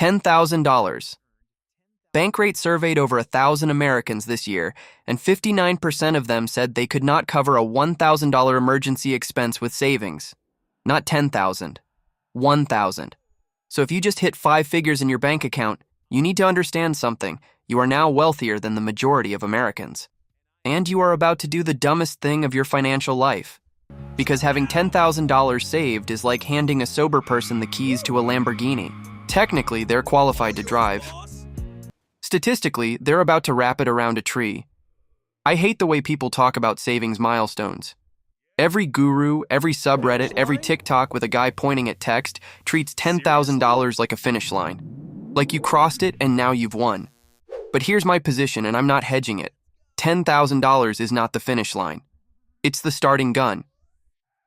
$10,000. Bankrate surveyed over 1,000 Americans this year, and 59% of them said they could not cover a $1,000 emergency expense with savings. Not 10,000, 1,000. So if you just hit 5 figures in your bank account, you need to understand something. You are now wealthier than the majority of Americans. And you are about to do the dumbest thing of your financial life. Because having $10,000 saved is like handing a sober person the keys to a Lamborghini. Technically, they're qualified to drive. Statistically, they're about to wrap it around a tree. I hate the way people talk about savings milestones. Every guru, every subreddit, every TikTok with a guy pointing at text treats $10,000 like a finish line. Like you crossed it and now you've won. But here's my position, and I'm not hedging it. $10,000 is not the finish line. It's the starting gun.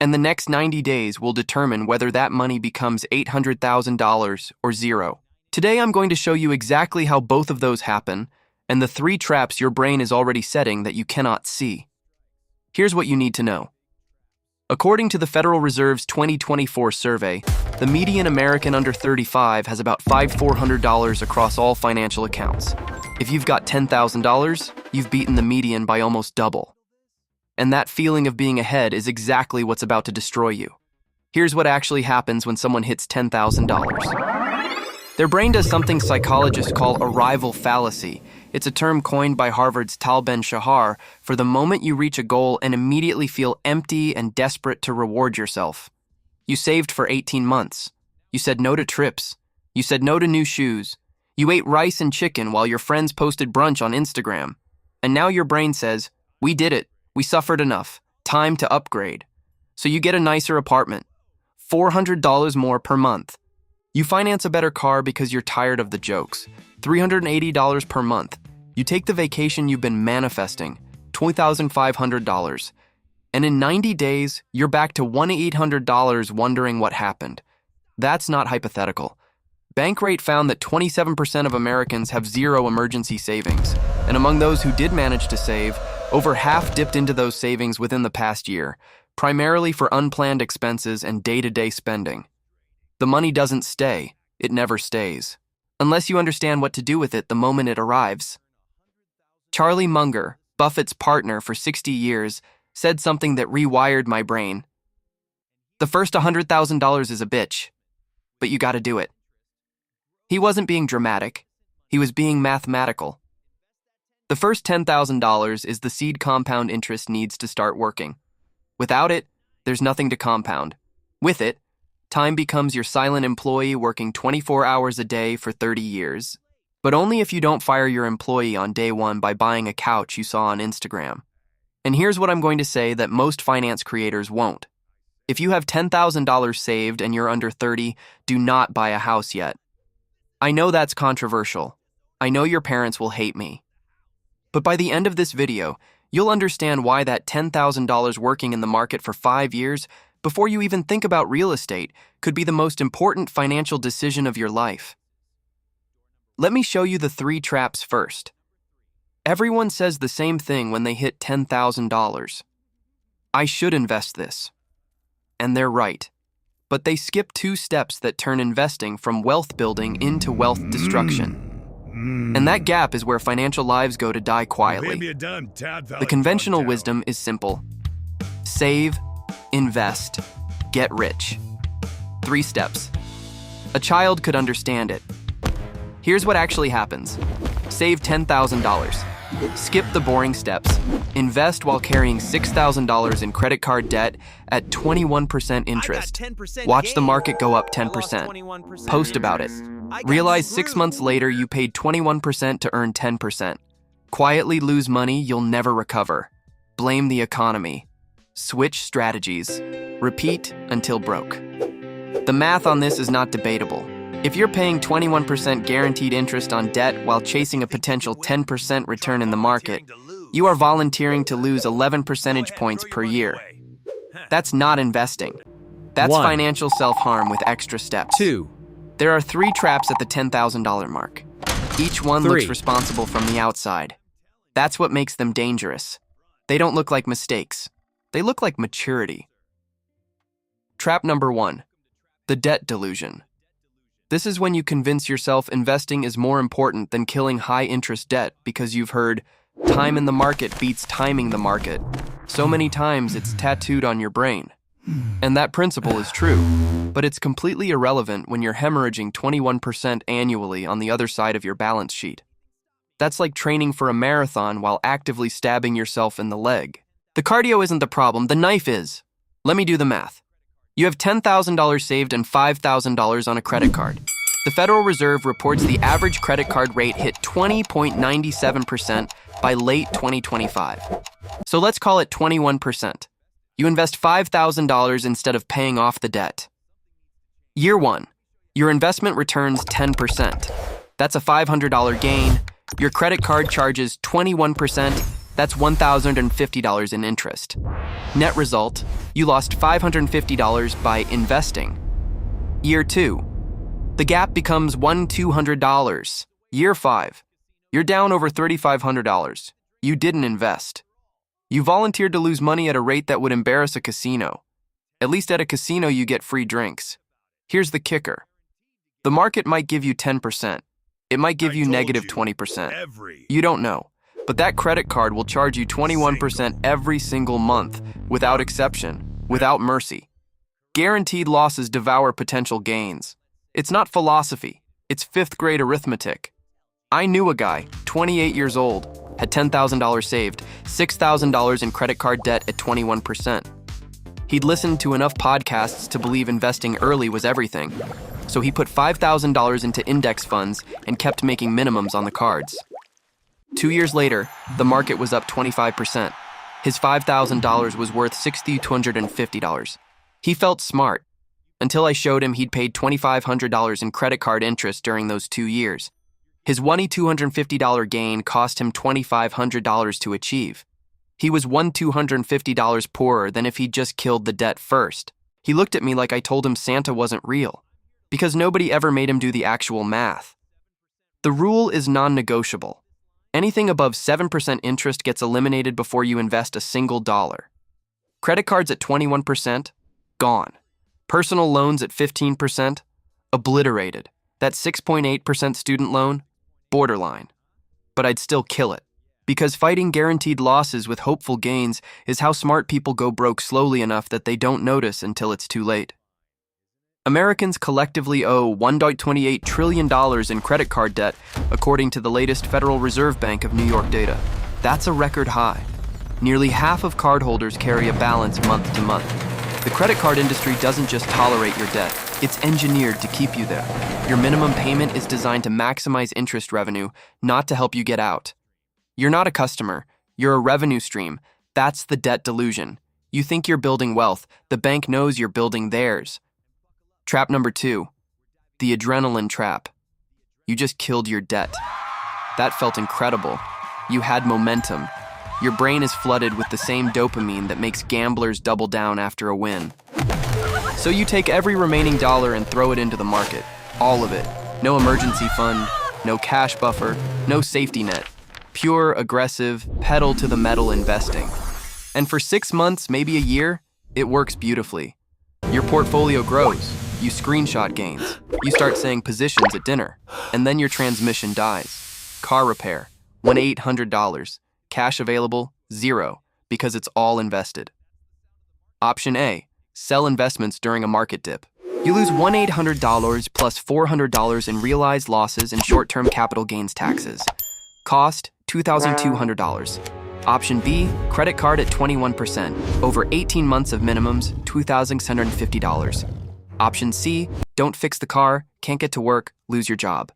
And the next 90 days will determine whether that money becomes $800,000 or zero. Today I'm going to show you exactly how both of those happen and the 3 traps your brain is already setting that you cannot see. Here's what you need to know. According to the Federal Reserve's 2024 survey, the median American under 35 has about $5,400 across all financial accounts. If you've got $10,000, you've beaten the median by almost double. And that feeling of being ahead is exactly what's about to destroy you. Here's what actually happens when someone hits $10,000. Their brain does something psychologists call arrival fallacy. It's a term coined by Harvard's Tal Ben-Shahar for the moment you reach a goal and immediately feel empty and desperate to reward yourself. You saved for 18 months. You said no to trips. You said no to new shoes. You ate rice and chicken while your friends posted brunch on Instagram. And now your brain says, we did it. We suffered enough. Time to upgrade. So you get a nicer apartment. $400 more per month. You finance a better car because you're tired of the jokes. $380 per month. You take the vacation you've been manifesting. $2,500. And in 90 days, you're back to $1,800 wondering what happened. That's not hypothetical. Bankrate found that 27% of Americans have zero emergency savings. And among those who did manage to save, over half dipped into those savings within the past year, primarily for unplanned expenses and day-to-day spending. The money doesn't stay. It never stays. Unless you understand what to do with it the moment it arrives. Charlie Munger, Buffett's partner for 60 years, said something that rewired my brain. The first $100,000 is a bitch, but you gotta do it. He wasn't being dramatic. He was being mathematical. The first $10,000 is the seed compound interest needs to start working. Without it, there's nothing to compound. With it, time becomes your silent employee working 24 hours a day for 30 years. But only if you don't fire your employee on day one by buying a couch you saw on Instagram. And here's what I'm going to say that most finance creators won't. If you have $10,000 saved and you're under 30, do not buy a house yet. I know that's controversial. I know your parents will hate me. But by the end of this video, you'll understand why that $10,000 working in the market for 5 years before you even think about real estate could be the most important financial decision of your life. Let me show you the 3 traps first. Everyone says the same thing when they hit $10,000. I should invest this. And they're right. But they skip 2 steps that turn investing from wealth building into wealth destruction. And that gap is where financial lives go to die quietly. The conventional wisdom is simple. Save, invest, get rich. 3 steps. A child could understand it. Here's what actually happens. Save $10,000. Skip the boring steps. Invest while carrying $6,000 in credit card debt at 21% interest. Watch the market go up 10%. Post about it. Realize 6 months later you paid 21% to earn 10%. Quietly lose money you'll never recover. Blame the economy. Switch strategies. Repeat until broke. The math on this is not debatable. If you're paying 21% guaranteed interest on debt while chasing a potential 10% return in the market, you are volunteering to lose 11 percentage points per year. That's not investing. That's 1. Financial self-harm with extra steps. 2. There are 3 traps at the $10,000 mark. Each one 3. looks responsible from the outside. That's what makes them dangerous. They don't look like mistakes. They look like maturity. Trap number 1. The debt delusion. This is when you convince yourself investing is more important than killing high-interest debt because you've heard, time in the market beats timing the market. So many times it's tattooed on your brain. And that principle is true, but it's completely irrelevant when you're hemorrhaging 21% annually on the other side of your balance sheet. That's like training for a marathon while actively stabbing yourself in the leg. The cardio isn't the problem, the knife is. Let me do the math. You have $10,000 saved and $5,000 on a credit card. The Federal Reserve reports the average credit card rate hit 20.97% by late 2025. So let's call it 21%. You invest $5,000 instead of paying off the debt. Year 1, your investment returns 10%. That's a $500 gain. Your credit card charges 21%. That's $1,050 in interest. Net result, you lost $550 by investing. Year 2, the gap becomes $1,200. Year 5, you're down over $3,500. You didn't invest. You volunteered to lose money at a rate that would embarrass a casino. At least at a casino you get free drinks. Here's the kicker. The market might give you 10%. It might give you negative 20%. You don't know. But that credit card will charge you 21% every single month, without exception, without mercy. Guaranteed losses devour potential gains. It's not philosophy, it's 5th grade arithmetic. I knew a guy, 28 years old, had $10,000 saved, $6,000 in credit card debt at 21%. He'd listened to enough podcasts to believe investing early was everything, so he put $5,000 into index funds and kept making minimums on the cards. 2 years later, the market was up 25%. His $5,000 was worth $6,250. He felt smart, until I showed him he'd paid $2,500 in credit card interest during those 2 years. His $1,250 gain cost him $2,500 to achieve. He was $1,250 poorer than if he'd just killed the debt first. He looked at me like I told him Santa wasn't real, because nobody ever made him do the actual math. The rule is non-negotiable. Anything above 7% interest gets eliminated before you invest a single dollar. Credit cards at 21%? Gone. Personal loans at 15%? Obliterated. That 6.8% student loan? Borderline. But I'd still kill it. Because fighting guaranteed losses with hopeful gains is how smart people go broke slowly enough that they don't notice until it's too late. Americans collectively owe $1.28 trillion in credit card debt, according to the latest Federal Reserve Bank of New York data. That's a record high. Nearly half of cardholders carry a balance month to month. The credit card industry doesn't just tolerate your debt, it's engineered to keep you there. Your minimum payment is designed to maximize interest revenue, not to help you get out. You're not a customer, you're a revenue stream. That's the debt delusion. You think you're building wealth, the bank knows you're building theirs. Trap number 2, the adrenaline trap. You just killed your debt. That felt incredible. You had momentum. Your brain is flooded with the same dopamine that makes gamblers double down after a win. So you take every remaining dollar and throw it into the market. All of it. No emergency fund, no cash buffer, no safety net. Pure, aggressive, pedal to the metal investing. And for 6 months, maybe a year, it works beautifully. Your portfolio grows. You screenshot gains. You start saying positions at dinner. And then your transmission dies. Car repair, $1,800. Cash available, 0, because it's all invested. Option A, sell investments during a market dip. You lose $1,800 plus $400 in realized losses and short-term capital gains taxes. Cost, $2,200. Option B, credit card at 21%. Over 18 months of minimums, $2,650. Option C, don't fix the car, can't get to work, lose your job.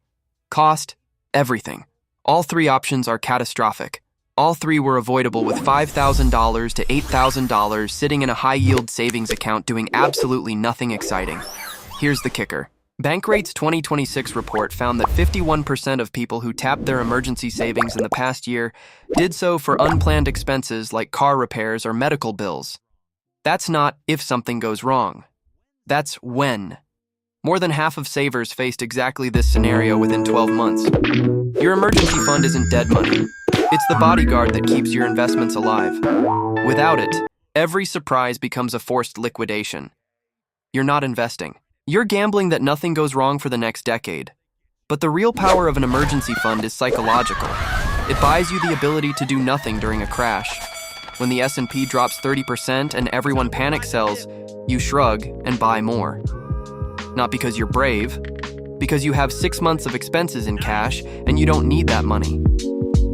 Cost, everything. All 3 options are catastrophic. All 3 were avoidable with $5,000 to $8,000 sitting in a high-yield savings account doing absolutely nothing exciting. Here's the kicker. Bankrate's 2026 report found that 51% of people who tapped their emergency savings in the past year did so for unplanned expenses like car repairs or medical bills. That's not if something goes wrong. That's when. More than half of savers faced exactly this scenario within 12 months. Your emergency fund isn't dead money. It's the bodyguard that keeps your investments alive. Without it, every surprise becomes a forced liquidation. You're not investing. You're gambling that nothing goes wrong for the next decade. But the real power of an emergency fund is psychological. It buys you the ability to do nothing during a crash. When the S&P drops 30% and everyone panic sells, you shrug and buy more. Not because you're brave, because you have 6 months of expenses in cash and you don't need that money.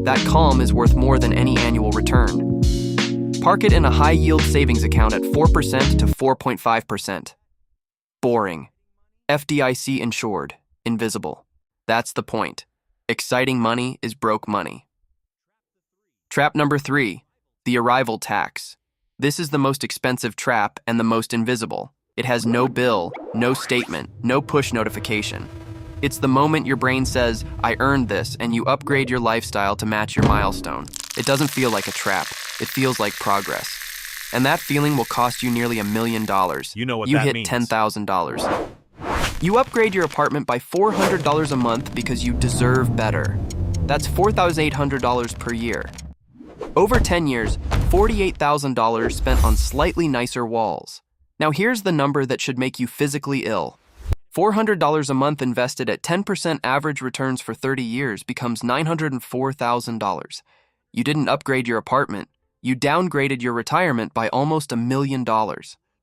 That calm is worth more than any annual return. Park it in a high-yield savings account at 4% to 4.5%. Boring. FDIC insured. Invisible. That's the point. Exciting money is broke money. Trap number 3, the arrival tax. This is the most expensive trap and the most invisible. It has no bill, no statement, no push notification. It's the moment your brain says, I earned this, and you upgrade your lifestyle to match your milestone. It doesn't feel like a trap. It feels like progress. And that feeling will cost you nearly $1 million. You know what you that hit means. $10,000. You upgrade your apartment by $400 a month because you deserve better. That's $4,800 per year. Over 10 years, $48,000 spent on slightly nicer walls. Now here's the number that should make you physically ill. $400 a month invested at 10% average returns for 30 years becomes $904,000. You didn't upgrade your apartment. You downgraded your retirement by almost $1 million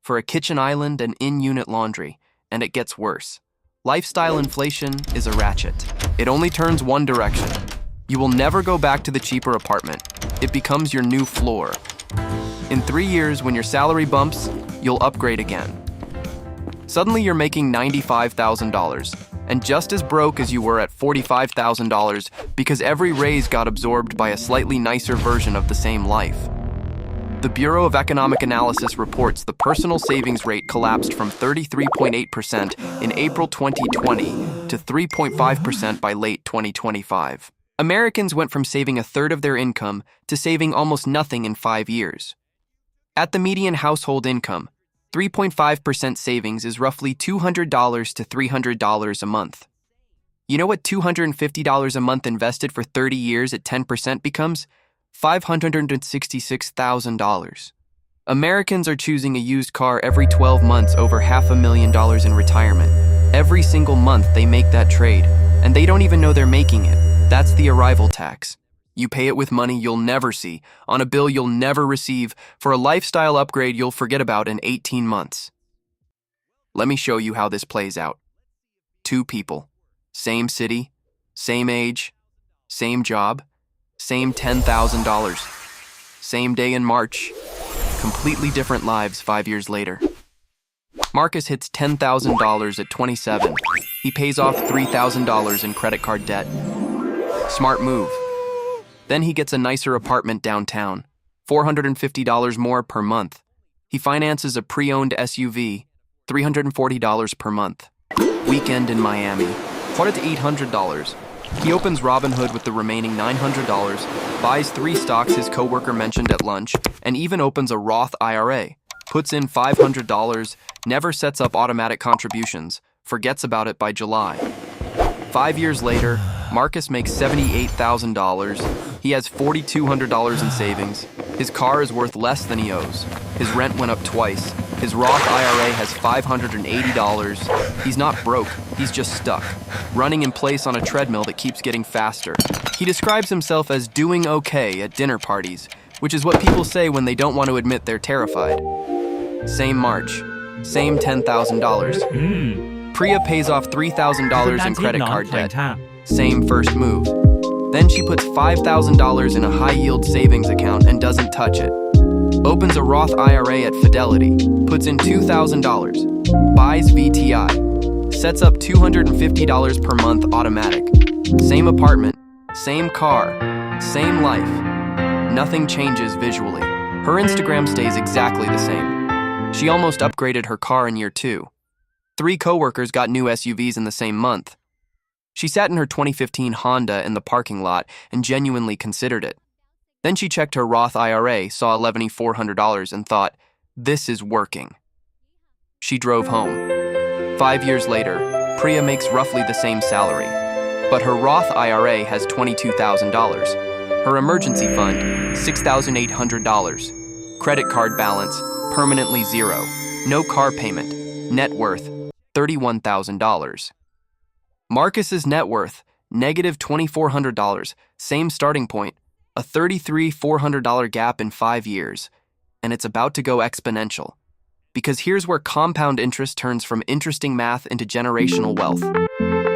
for a kitchen island and in-unit laundry. And it gets worse. Lifestyle inflation is a ratchet. It only turns one direction. You will never go back to the cheaper apartment. It becomes your new floor. In 3 years, when your salary bumps, you'll upgrade again. Suddenly you're making $95,000, and just as broke as you were at $45,000 because every raise got absorbed by a slightly nicer version of the same life. The Bureau of Economic Analysis reports the personal savings rate collapsed from 33.8% in April 2020 to 3.5% by late 2025. Americans went from saving a third of their income to saving almost nothing in 5 years. At the median household income, 3.5% savings is roughly $200 to $300 a month. You know what $250 a month invested for 30 years at 10% becomes? $566,000. Americans are choosing a used car every 12 months over $500,000 in retirement. Every single month they make that trade, and they don't even know they're making it. That's the arrival tax. You pay it with money you'll never see, on a bill you'll never receive, for a lifestyle upgrade you'll forget about in 18 months. Let me show you how this plays out. 2 people, same city, same age, same job, same $10,000. Same day in March. Completely different lives 5 years later. Marcus hits $10,000 at 27. He pays off $3,000 in credit card debt. Smart move. Then he gets a nicer apartment downtown. $450 more per month. He finances a pre-owned SUV. $340 per month. Weekend in Miami. Put it to $800. He opens Robinhood with the remaining $900, buys 3 stocks his coworker mentioned at lunch, and even opens a Roth IRA. Puts in $500, never sets up automatic contributions, forgets about it by July. 5 years later, Marcus makes $78,000. He has $4,200 in savings. His car is worth less than he owes. His rent went up twice. His Roth IRA has $580. He's not broke, he's just stuck, running in place on a treadmill that keeps getting faster. He describes himself as doing okay at dinner parties, which is what people say when they don't want to admit they're terrified. Same March, same $10,000. Priya pays off $3,000 in credit card debt. Same first move. Then she puts $5,000 in a high-yield savings account and doesn't touch it. Opens a Roth IRA at Fidelity, puts in $2,000, buys VTI, sets up $250 per month automatic. Same apartment, same car, same life. Nothing changes visually. Her Instagram stays exactly the same. She almost upgraded her car in year 2. 3 coworkers got new SUVs in the same month. She sat in her 2015 Honda in the parking lot and genuinely considered it. Then she checked her Roth IRA, saw $11,400 and thought, this is working. She drove home. 5 years later, Priya makes roughly the same salary, but her Roth IRA has $22,000. Her emergency fund, $6,800. Credit card balance, permanently 0. No car payment. Net worth, $31,000. Marcus's net worth, negative $2,400, same starting point, a $33,400 gap in 5 years, and it's about to go exponential. Because here's where compound interest turns from interesting math into generational wealth.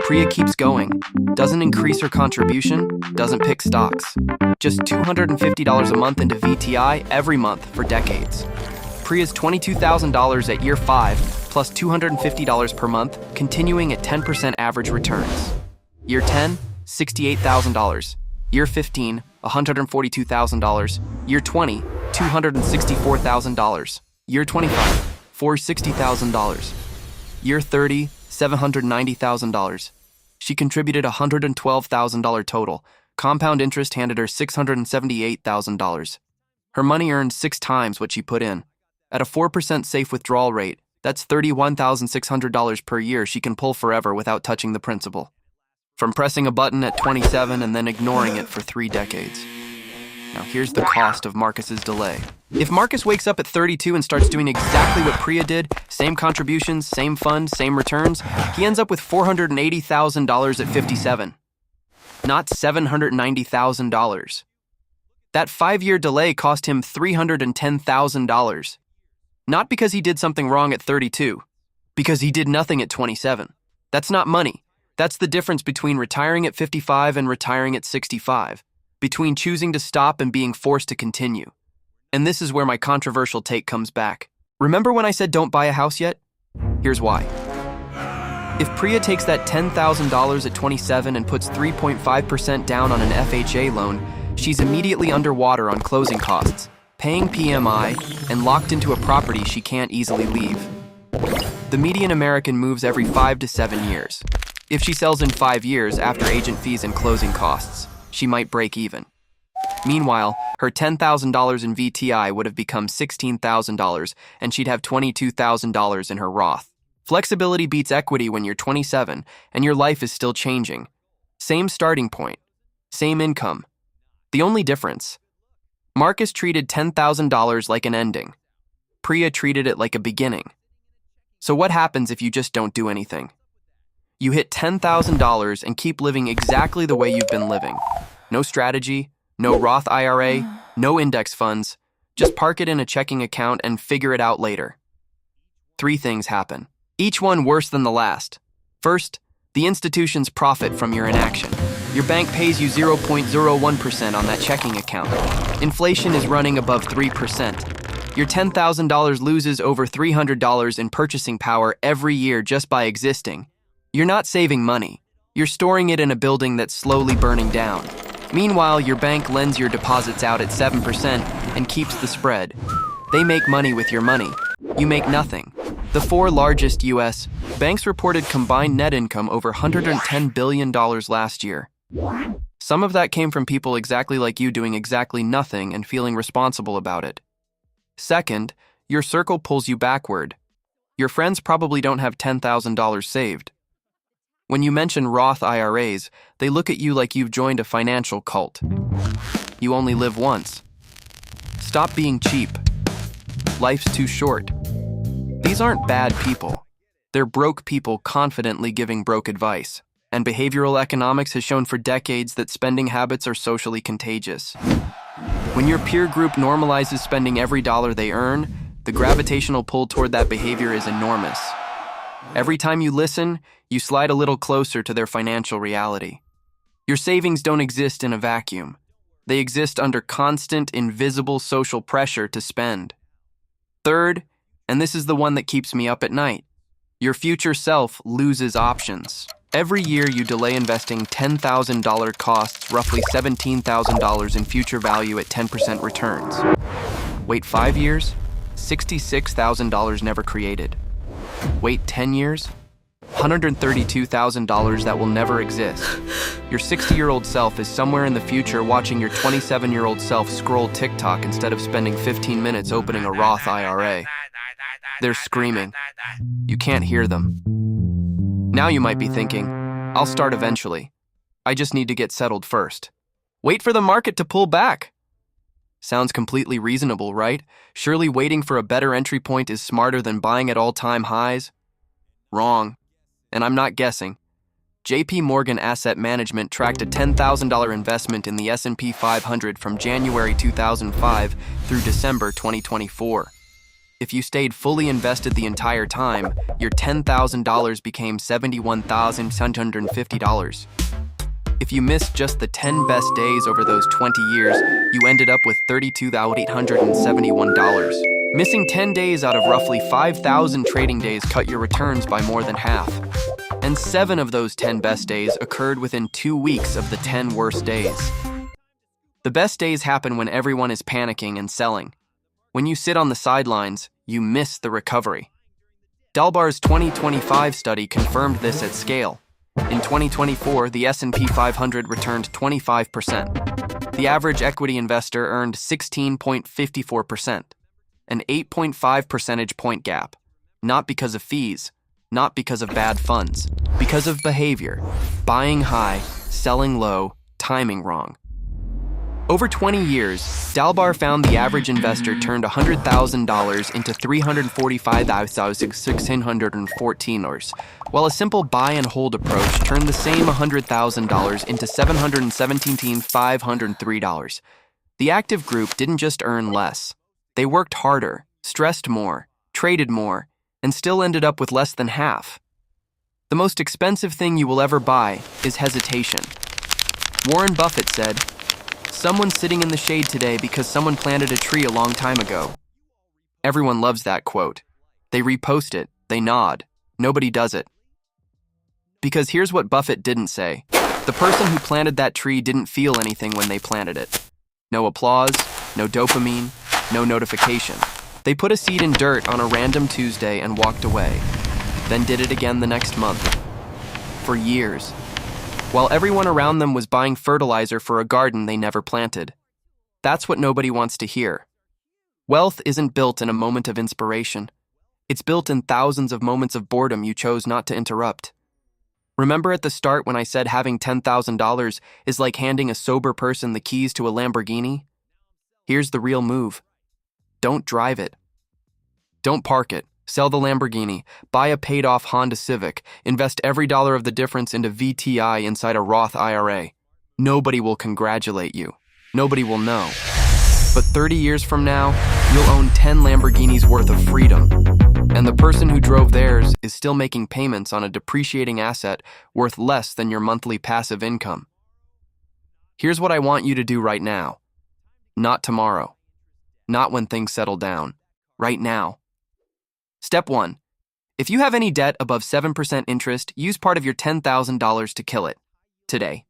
Priya keeps going, doesn't increase her contribution, doesn't pick stocks. Just $250 a month into VTI every month for decades. Priya's $22,000 at year 5, plus $250 per month, continuing at 10% average returns. Year 10, $68,000. Year 15, $142,000. Year 20, $264,000. Year 25, $460,000. Year 30, $790,000. She contributed $112,000 total. Compound interest handed her $678,000. Her money earned 6 times what she put in. At a 4% safe withdrawal rate, that's $31,600 per year she can pull forever without touching the principal. From pressing a button at 27 and then ignoring it for 3 decades. Now here's the cost of Marcus's delay. If Marcus wakes up at 32 and starts doing exactly what Priya did, same contributions, same fund, same returns, he ends up with $480,000 at 57. Not $790,000. That 5-year delay cost him $310,000. Not because he did something wrong at 32, because he did nothing at 27. That's not money. That's the difference between retiring at 55 and retiring at 65, between choosing to stop and being forced to continue. And this is where my controversial take comes back. Remember when I said don't buy a house yet? Here's why. If Priya takes that $10,000 at 27 and puts 3.5% down on an FHA loan, she's immediately underwater on closing costs, paying PMI, and locked into a property she can't easily leave. The median American moves every 5 to 7 years. If she sells in 5 years after agent fees and closing costs, she might break even. Meanwhile, her $10,000 in VTI would have become $16,000, and she'd have $22,000 in her Roth. Flexibility beats equity when you're 27, and your life is still changing. Same starting point, same income. The only difference: Marcus treated $10,000 like an ending. Priya treated it like a beginning. So what happens if you just don't do anything? You hit $10,000 and keep living exactly the way you've been living. No strategy, no Roth IRA, no index funds. Just park it in a checking account and figure it out later. 3 things happen, each one worse than the last. First, the institutions profit from your inaction. Your bank pays you 0.01% on that checking account. Inflation is running above 3%. Your $10,000 loses over $300 in purchasing power every year just by existing. You're not saving money. You're storing it in a building that's slowly burning down. Meanwhile, your bank lends your deposits out at 7% and keeps the spread. They make money with your money. You make nothing. The 4 largest U.S. banks reported combined net income over $110 billion last year. Some of that came from people exactly like you doing exactly nothing and feeling responsible about it. Second, your circle pulls you backward. Your friends probably don't have $10,000 saved. When you mention Roth IRAs, they look at you like you've joined a financial cult. You only live once. Stop being cheap. Life's too short. These aren't bad people. They're broke people confidently giving broke advice. And behavioral economics has shown for decades that spending habits are socially contagious. When your peer group normalizes spending every dollar they earn, the gravitational pull toward that behavior is enormous. Every time you listen, you slide a little closer to their financial reality. Your savings don't exist in a vacuum. They exist under constant, invisible social pressure to spend. Third, and this is the one that keeps me up at night, your future self loses options. Every year you delay investing $10,000 costs roughly $17,000 in future value at 10% returns. Wait 5 years, $66,000 never created. Wait 10 years, $132,000 that will never exist. Your 60-year-old self is somewhere in the future watching your 27-year-old self scroll TikTok instead of spending 15 minutes opening a Roth IRA. They're screaming. You can't hear them. Now you might be thinking, I'll start eventually. I just need to get settled first. Wait for the market to pull back. Sounds completely reasonable, right? Surely waiting for a better entry point is smarter than buying at all-time highs. Wrong. And I'm not guessing. JP Morgan Asset Management tracked a $10,000 investment in the S&P 500 from January 2005 through December 2024. If you stayed fully invested the entire time, your $10,000 became $71,750. If you missed just the 10 best days over those 20 years, you ended up with $32,871. Missing 10 days out of roughly 5,000 trading days cut your returns by more than half. And 7 of those 10 best days occurred within 2 weeks of the 10 worst days. The best days happen when everyone is panicking and selling. When you sit on the sidelines, you miss the recovery. Dalbar's 2025 study confirmed this at scale. In 2024, the S&P 500 returned 25%. The average equity investor earned 16.54%, an 8.5 percentage point gap, not because of fees, not because of bad funds, because of behavior, buying high, selling low, timing wrong. Over 20 years, Dalbar found the average investor turned $100,000 into $345,614, while a simple buy and hold approach turned the same $100,000 into $717,503. The active group didn't just earn less. They worked harder, stressed more, traded more, and still ended up with less than half. The most expensive thing you will ever buy is hesitation. Warren Buffett said, "Someone's sitting in the shade today because someone planted a tree a long time ago." Everyone loves that quote. They repost it, they nod. Nobody does it. Because here's what Buffett didn't say. The person who planted that tree didn't feel anything when they planted it. No applause, no dopamine, no notification. They put a seed in dirt on a random Tuesday and walked away, then did it again the next month. For years. While everyone around them was buying fertilizer for a garden they never planted. That's what nobody wants to hear. Wealth isn't built in a moment of inspiration. It's built in thousands of moments of boredom you chose not to interrupt. Remember at the start when I said having $10,000 is like handing a sober person the keys to a Lamborghini? Here's the real move. Don't drive it. Don't park it. Sell the Lamborghini, buy a paid-off Honda Civic, invest every dollar of the difference into VTI inside a Roth IRA. Nobody will congratulate you. Nobody will know. But 30 years from now, you'll own 10 Lamborghinis worth of freedom. And the person who drove theirs is still making payments on a depreciating asset worth less than your monthly passive income. Here's what I want you to do right now. Not tomorrow. Not when things settle down. Right now. Step 1. If you have any debt above 7% interest, use part of your $10,000 to kill it. Today.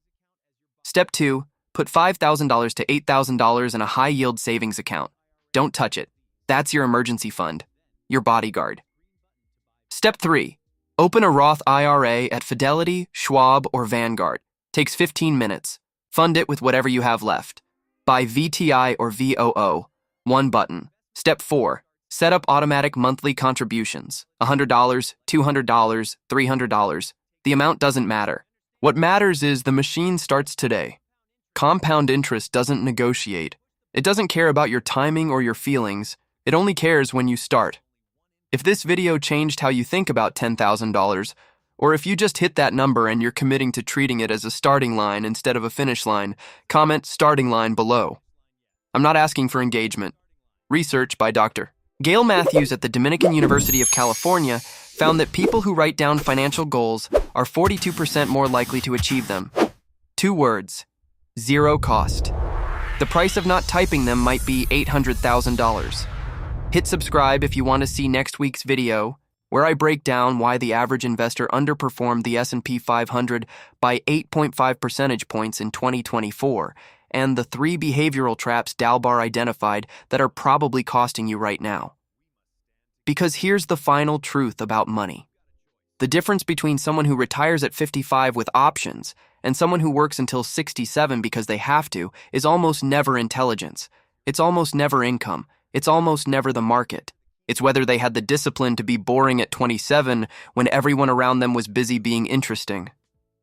Step 2. Put $5,000 to $8,000 in a high-yield savings account. Don't touch it. That's your emergency fund. Your bodyguard. Step 3. Open a Roth IRA at Fidelity, Schwab, or Vanguard. Takes 15 minutes. Fund it with whatever you have left. Buy VTI or VOO. One button. Step 4. Set up automatic monthly contributions. $100, $200, $300. The amount doesn't matter. What matters is the machine starts today. Compound interest doesn't negotiate. It doesn't care about your timing or your feelings. It only cares when you start. If this video changed how you think about $10,000, or if you just hit that number and you're committing to treating it as a starting line instead of a finish line, comment starting line below. I'm not asking for engagement. Research by Dr. Gail Matthews at the Dominican University of California found that people who write down financial goals are 42% more likely to achieve them. 2 words. Zero cost. The price of not typing them might be $800,000. Hit subscribe if you want to see next week's video, where I break down why the average investor underperformed the S&P 500 by 8.5 percentage points in 2024, and the 3 behavioral traps Dalbar identified that are probably costing you right now. Because here's the final truth about money. The difference between someone who retires at 55 with options and someone who works until 67 because they have to is almost never intelligence. It's almost never income. It's almost never the market. It's whether they had the discipline to be boring at 27 when everyone around them was busy being interesting.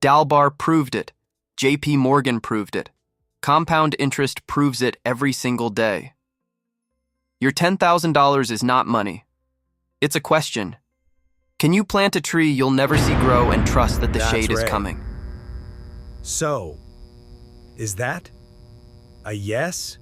Dalbar proved it. JP Morgan proved it. Compound interest proves it every single day. Your $10,000 is not money. It's a question. Can you plant a tree you'll never see grow and trust that the That's shade is right. coming? So, is that a yes